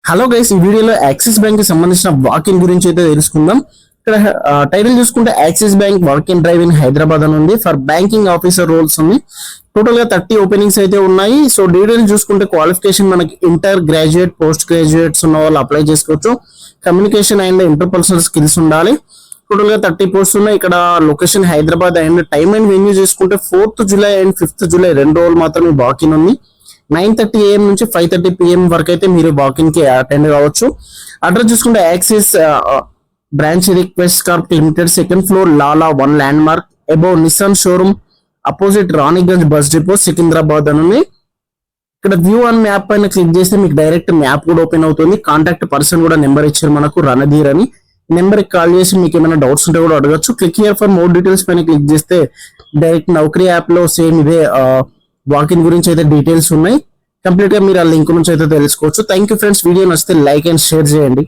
Hello guys, ఈ వీడియోలో axis bank కి సంబంధించిన వాకిన్ గురించి అయితే తెలుసుకుందాం. ఇక్కడ టైటిల్ చూసుకుంటే axis bank walk-in drive in Hyderabad అని ఉంది. ఫర్ బ్యాంకింగ్ ఆఫీసర్ రోల్స్ ఉంది. టోటల్ గా 30 ఓపెనింగ్స్ అయితే ఉన్నాయి. సో డీటెయిల్స్ చూసుకుంటే క్వాలిఫికేషన్ మనకి ఇంటర్ గ్రాడ్యుయేట్, పోస్ట్ గ్రాడ్యుయేట్స్ ఉన్న వాళ్ళు అప్లై చేసుకోవచ్చు. కమ్యూనికేషన్ అండ్ ఇంటర్పర్సనల్ స్కిల్స్ ఉండాలి. టోటల్ గా 30 పోస్ట్ ఉన్నాయి. ఇక్కడ location Hyderabad and time and venue చూసుకుంటే 4th July and 5th July 2 రోజులు మాత్రమే వాకిన్ ఉంది. 9:30 AM నుంచి 5:30 PM వరకు అయితే మీరు వాకిన్ కి అటెండ్ కావచ్చు. అడ్రస్ చూసుకుంటే Axis branch request corp limited, 2nd floor, Lala 1 landmark, above Nissan showroom, opposite Ranigunj bus depot, Secunderabad అని ఉంది. ఇక్కడ వ్యూ ఆన్ మ్యాప్ పైన క్లిక్ చేస్తే మీకు డైరెక్ట్ మ్యాప్ కూడా ఓపెన్ అవుతుంది. కాంటాక్ట్ పర్సన్ కూడా నెంబర్ ఇచ్చారు మనకు, రణధీర్ అని. నెంబర్ కి కాల్ చేసి మీకు ఏమైనా డౌట్స్ ఉంటే కూడా అడగచ్చు. Click here for more details పైన క్లిక్ చేస్తే డైరెక్ట్ నౌకరీ యాప్ లో సేమ్ ఇదే వాకిన్ గురించి అయితే డీటెయిల్స్ ఉన్నాయి. కంప్లీట్ గా మీరు ఆ లింక్ నుంచి అయితే తెలుసుకోవచ్చు. Thank you friends. వీడియో నచ్చితే లైక్ అండ్ షేర్ చేయండి.